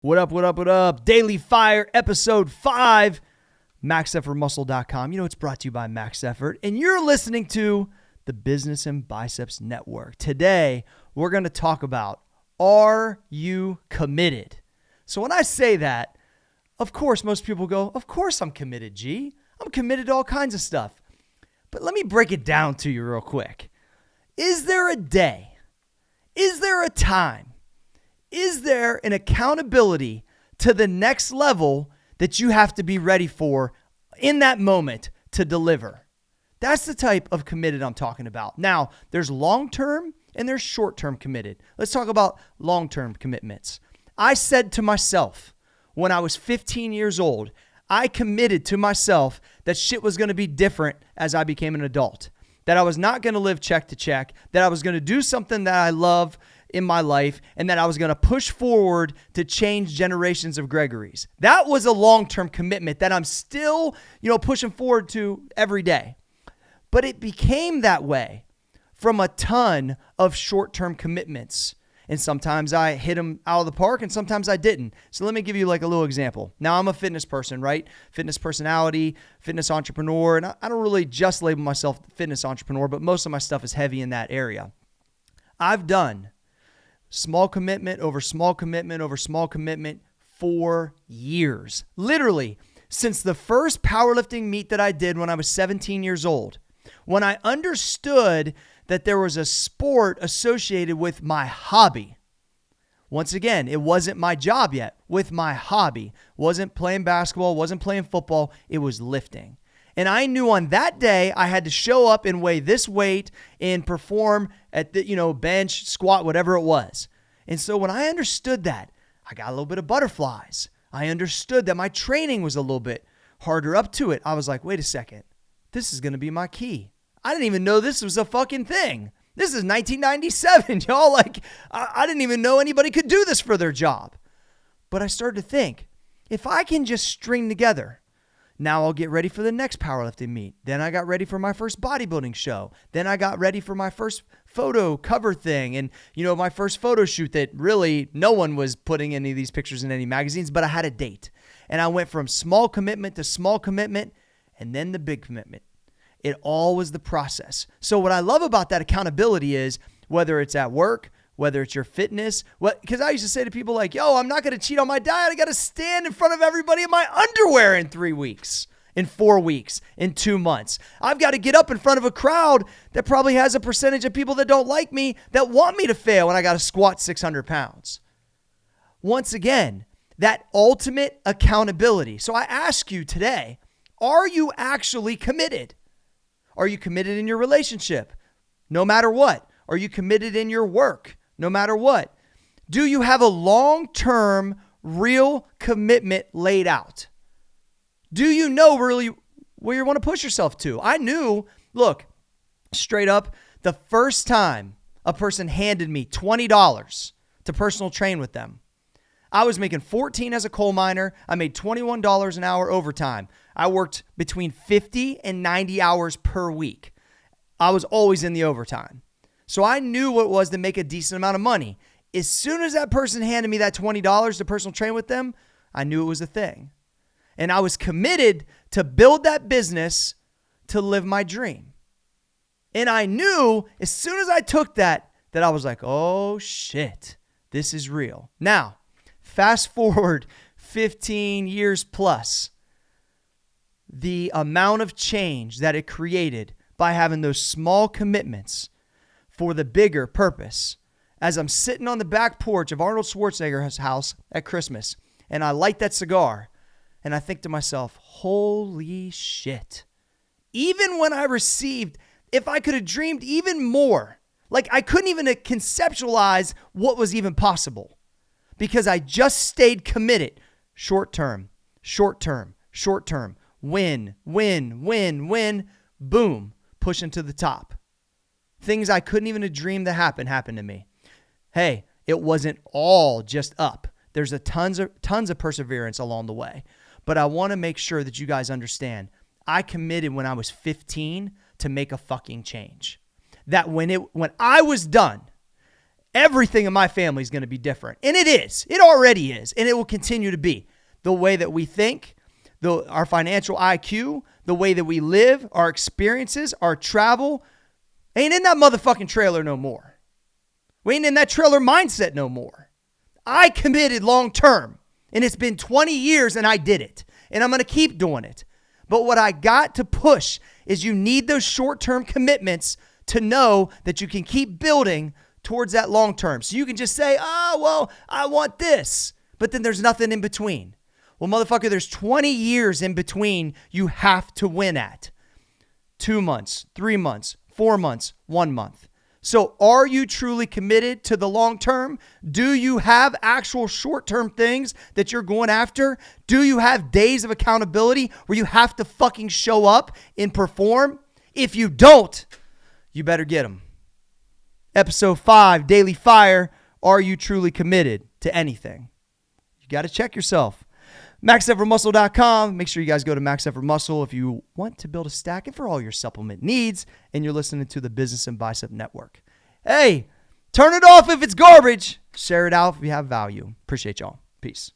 What up, what up, what up? Daily Fire, episode 5, MaxEffortMuscle.com. You know, it's brought to you by Max Effort, and you're listening to the Business and Biceps Network. Today, we're going to talk about, are you committed? So when I say that, of course, most people go, of course I'm committed, G. I'm committed to all kinds of stuff. But let me break it down to you real quick. Is there a day? Is there a time? Is there an accountability to the next level that you have to be ready for in that moment to deliver? That's the type of committed I'm talking about. Now, there's long-term and there's short-term committed. Let's talk about long-term commitments. I said to myself when I was 15 years old, I committed to myself that shit was going to be different as I became an adult, that I was not going to live check to check, that I was going to do something that I love in my life, and that I was going to push forward to change generations of Gregory's. That was a long-term commitment that I'm still, pushing forward to every day. But it became that way from a ton of short-term commitments. And sometimes I hit them out of the park and sometimes I didn't. So let me give you like a little example. Now I'm a fitness person, right? Fitness personality, fitness entrepreneur. And I don't really just label myself fitness entrepreneur, but most of my stuff is heavy in that area. I've done small commitment over small commitment over small commitment for years. Literally, since the first powerlifting meet that I did when I was 17 years old, when I understood that there was a sport associated with my hobby. Once again, it wasn't my job yet, with my hobby. Wasn't playing basketball, wasn't playing football, it was lifting. And I knew on that day I had to show up and weigh this weight and perform at the, bench, squat, whatever it was. And so when I understood that, I got a little bit of butterflies. I understood that my training was a little bit harder up to it. I was like, wait a second, this is going to be my key. I didn't even know this was a fucking thing. This is 1997, y'all. Like, I didn't even know anybody could do this for their job. But I started to think, if I can just string together, now I'll get ready for the next powerlifting meet. Then I got ready for my first bodybuilding show. Then I got ready for my first photo cover thing. And, my first photo shoot that really no one was putting any of these pictures in any magazines, but I had a date. And I went from small commitment to small commitment and then the big commitment. It all was the process. So what I love about that accountability is whether it's at work, whether it's your fitness, because I used to say to people like, yo, I'm not going to cheat on my diet. I got to stand in front of everybody in my underwear in 3 weeks, in 4 weeks, in 2 months. I've got to get up in front of a crowd that probably has a percentage of people that don't like me, that want me to fail, and I got to squat 600 pounds. Once again, that ultimate accountability. So I ask you today, are you actually committed? Are you committed in your relationship? No matter what. Are you committed in your work? No matter what. Do you have a long-term, real commitment laid out? Do you know really where you want to push yourself to? I knew, look, straight up, the first time a person handed me $20 to personal train with them, I was making $14 as a coal miner. I made $21 an hour overtime. I worked between 50 and 90 hours per week. I was always in the overtime. So I knew what it was to make a decent amount of money. As soon as that person handed me that $20 to personal train with them, I knew it was a thing. And I was committed to build that business to live my dream. And I knew as soon as I took that I was like, oh shit, this is real. Now, fast forward 15 years plus, the amount of change that it created by having those small commitments for the bigger purpose. As I'm sitting on the back porch of Arnold Schwarzenegger's house at Christmas, and I light that cigar, and I think to myself, holy shit. Even when I received, if I could have dreamed even more, like I couldn't even conceptualize what was even possible. Because I just stayed committed. Short term, win, boom, pushing to the top. Things I couldn't even have dreamed that happened to me. Hey, it wasn't all just up. There's tons of perseverance along the way. But I want to make sure that you guys understand, I committed when I was 15 to make a fucking change. That when I was done, Everything in my family is going to be different. And it is. It already is. And it will continue to be. The way that we think, our financial IQ, the way that we live, our experiences, our travel, ain't in that motherfucking trailer no more. We ain't in that trailer mindset no more. I committed long term. And it's been 20 years and I did it. And I'm going to keep doing it. But what I got to push is you need those short-term commitments to know that you can keep building towards that long term. So you can just say, oh, well, I want this. But then there's nothing in between. Well, motherfucker, there's 20 years in between you have to win at. 2 months, 3 months, 4 months, 1 month. So are you truly committed to the long term? Do you have actual short-term things that you're going after? Do you have days of accountability where you have to fucking show up and perform? If you don't, you better get them. Episode 5, Daily Fire. Are you truly committed to anything? You got to check yourself. MaxEffortMuscle.com. Make sure you guys go to Max Effort Muscle if you want to build a stack and for all your supplement needs. And you're listening to the Business and Bicep Network. Hey, turn it off if it's garbage. Share it out if you have value. Appreciate y'all. Peace.